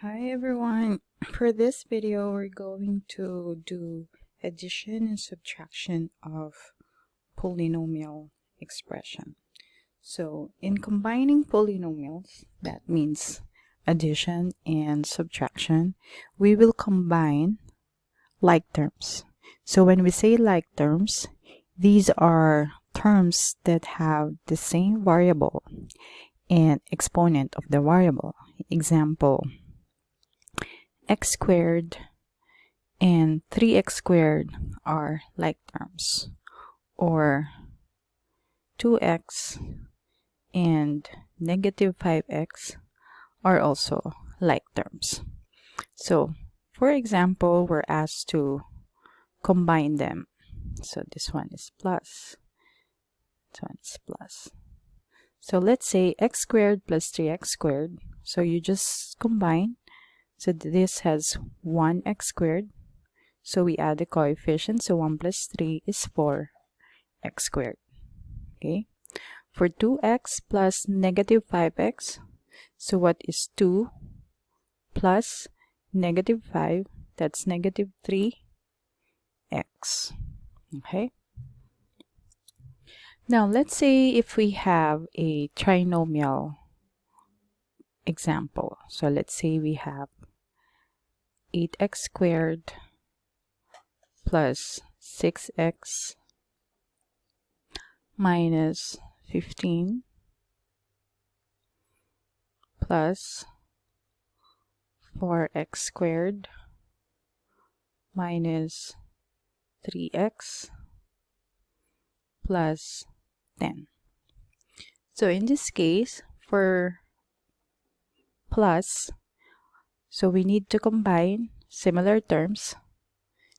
Hi everyone, for this video we're going to do addition and subtraction of polynomial expression. So in combining polynomials, that means addition and subtraction, we will combine like terms. So when we say like terms, these are terms that have the same variable and exponent of the variable. Example, x squared and 3x squared are like terms, or 2x and negative 5x are also like terms. So for example, we're asked to combine them. So this one is plus, this one is plus. So let's say x squared plus 3x squared. So you just combine. So this has 1x squared. So we add the coefficient. So 1 plus 3 is 4x squared. Okay. For 2x plus negative 5x, so what is 2 plus negative 5? That's negative 3x. Okay. Now let's say if we have a trinomial example. So let's say we have 8x squared plus 6x minus 15 plus 4x squared minus 3x plus 10. So in this case, for plus, so we need to combine similar terms.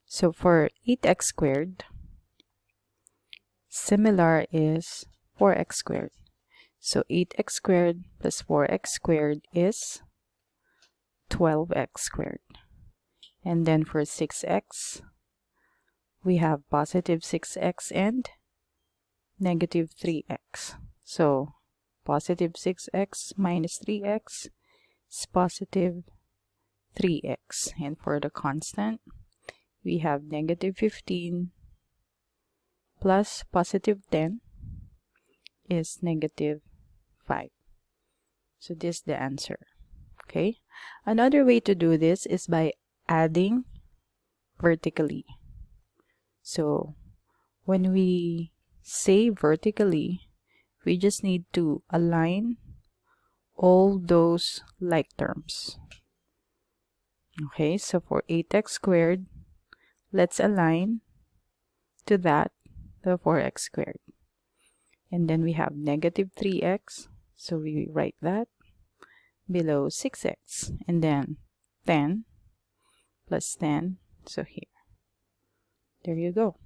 So for 8x squared, similar is 4x squared. So 8x squared plus 4x squared is 12x squared. And then for 6x, we have positive 6x and negative 3x. So positive 6x minus 3x is positive 3x. And for the constant, we have negative 15 plus positive 10 is negative 5. So this is the answer. Okay. Another way to do this is by adding vertically. So when we say vertically, we just need to align all those like terms. Okay, so for 8x squared, let's align to that the 4x squared. And then we have negative 3x, so we write that below 6x. And then 10 plus 10, so here. There you go.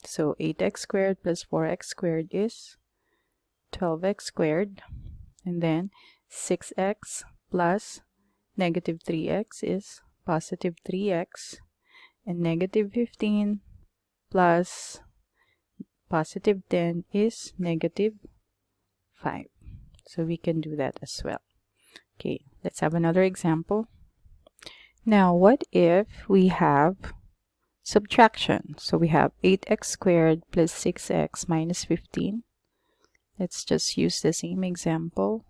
So 8x squared plus 4x squared is 12x squared. And then 6x plus negative 3x is positive 3x. And negative 15 plus positive 10 is negative 5. So we can do that as well. Okay, let's have another example. Now, what if we have subtraction? So we have 8x squared plus 6x minus 15. Let's just use the same example.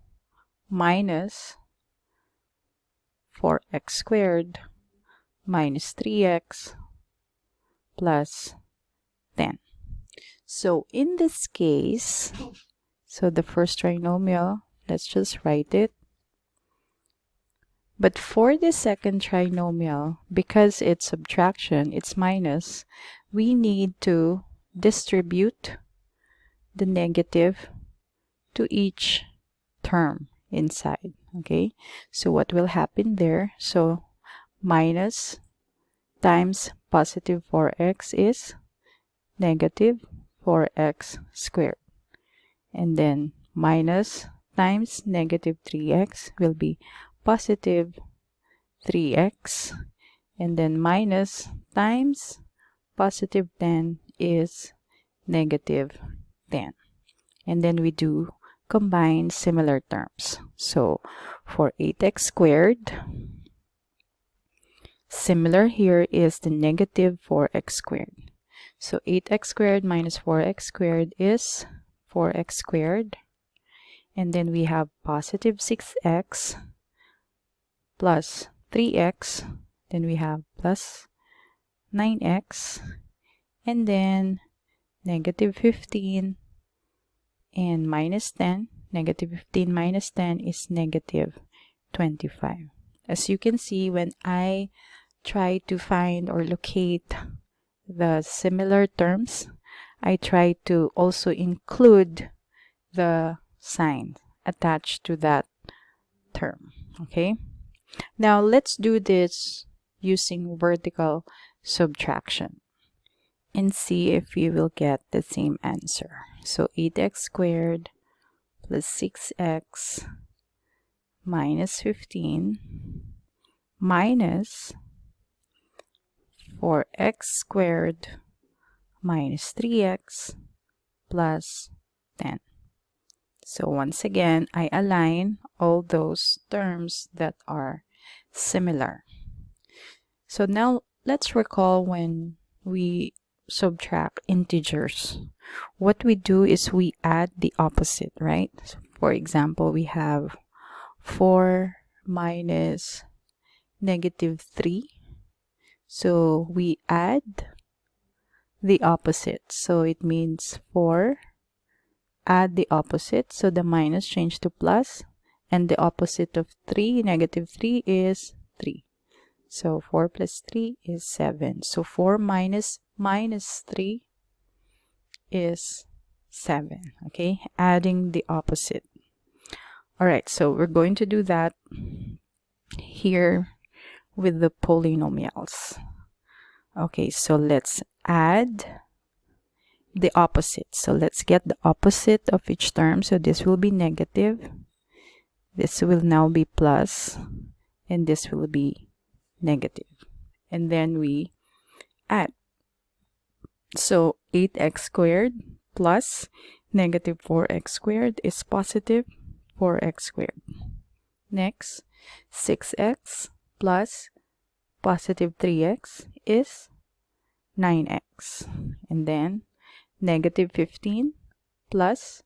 Minus 4x squared minus 3x plus 10. So in this case, so the first trinomial, let's just write it. But for the second trinomial, because it's subtraction, it's minus, we need to distribute the negative to each term inside. Okay, so what will happen there? So minus times positive 4x is negative 4x squared. And then minus times negative 3x will be positive 3x. And then minus times positive 10 is negative 10. And then we do combine similar terms. So for 8x squared, similar here is the negative 4x squared. So 8x squared minus 4x squared is 4x squared. And then we have positive 6x plus 3x. Then we have plus 9x. And then negative 15 and minus 10. Negative 15 minus 10 is negative 25. As you can see, when I try to find or locate the similar terms, I try to also include the sign attached to that term. Okay, now let's do this using vertical subtraction and see if we will get the same answer. So 8x squared plus 6x minus 15 minus 4x squared minus 3x plus 10. So once again, I align all those terms that are similar. So now let's recall when we subtract integers. What we do is we add the opposite, right? So for example, we have 4 minus negative 3. So we add the opposite. So it means 4 add the opposite. So the minus change to plus, and the opposite of 3, negative 3, is 3. So 4 plus 3 is 7. So 4 minus 3 is 7. Okay, adding the opposite. All right, so we're going to do that here with the polynomials. Okay, so let's add the opposite. So let's get the opposite of each term. So this will be negative. This will now be plus, and this will be negative. And then we add. So 8x squared plus negative 4x squared is positive 4x squared. Next, 6x plus positive 3x is 9x. And then negative 15 plus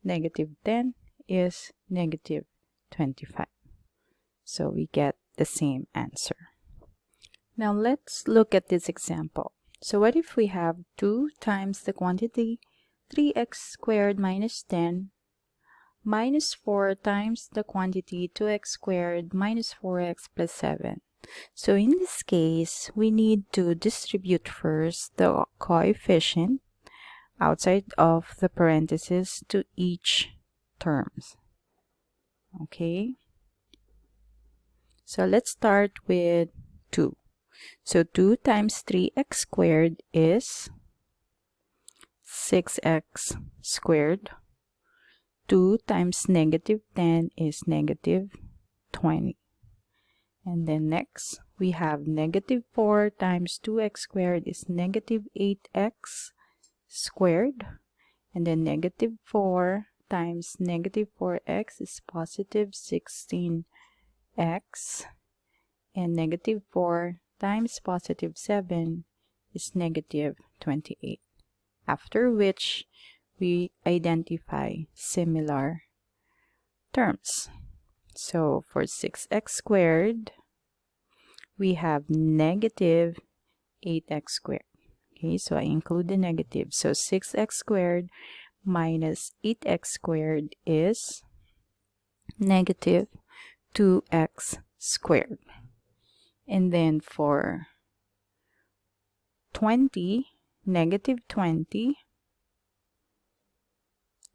negative 10 is negative 25. So we get the same answer. Now let's look at this example. So what if we have 2 times the quantity 3x squared minus 10 minus 4 times the quantity 2x squared minus 4x plus 7. So in this case, we need to distribute first the coefficient outside of the parentheses to each terms. Okay, so let's start with 2. So 2 times 3x squared is 6x squared. 2 times negative 10 is negative 20. And then next, we have negative 4 times 2x squared is negative 8x squared. And then negative 4 times negative 4x is positive 16x. And negative 4 times positive 7 is negative 28. After which, we identify similar terms. So for 6x squared, we have negative 8x squared. Okay, so I include the negative. So 6x squared minus 8x squared is negative 2x squared. And then for 20, negative 20,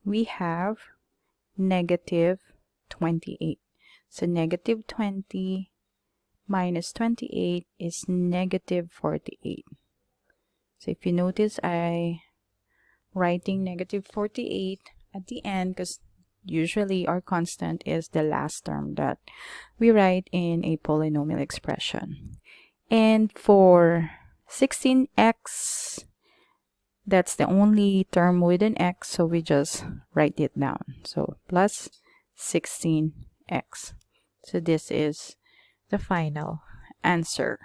we have negative 28. So negative 20 minus 28 is negative 48. So if you notice, I writing negative 48 at the end because usually our constant is the last term that we write in a polynomial expression. And for 16x, that's the only term with an x, so we just write it down. So plus 16x. So this is the final answer.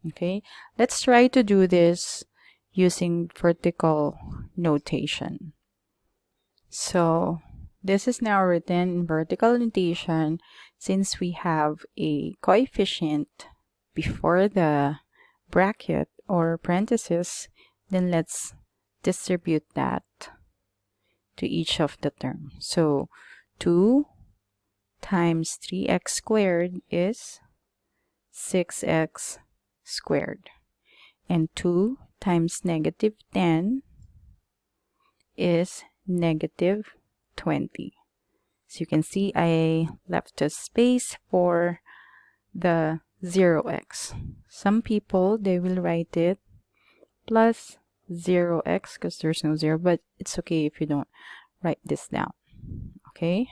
Okay, let's try to do this using vertical notation. So this is now written in vertical notation. Since we have a coefficient before the bracket or parenthesis, then let's distribute that to each of the terms. So 2 times 3x squared is 6x squared. And 2 times negative 10 is negative 20. So you can see I left a space for the 0x. Some people, they will write it plus 0x because there's no 0, but it's okay if you don't write this down. Okay,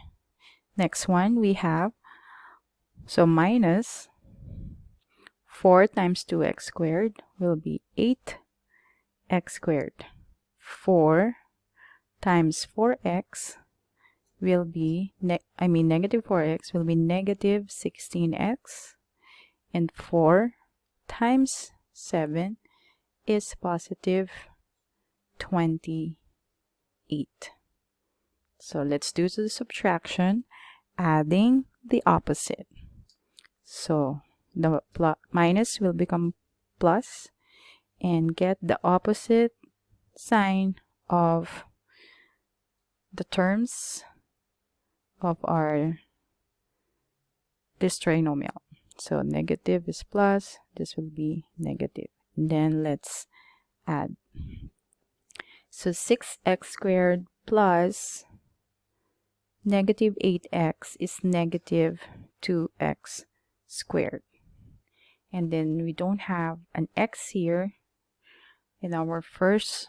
next one we have, so minus 4 times 2x squared will be 8x squared. 4 times 4x will be, negative 4x will be negative 16x. And 4 times 7 is positive 28. So let's do the subtraction, adding the opposite. So the minus will become plus, and get the opposite sign of the terms of this trinomial. So negative is plus, this will be negative. And then let's add. So 6x squared plus negative 8x is negative 2x squared. And then we don't have an x here in our first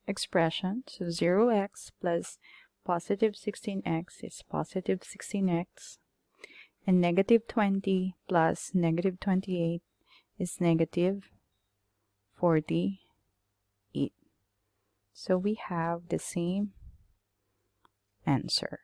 expression. So 0x plus positive 16x is positive 16x. And negative 20 plus negative 28 is negative 48. So we have the same answer.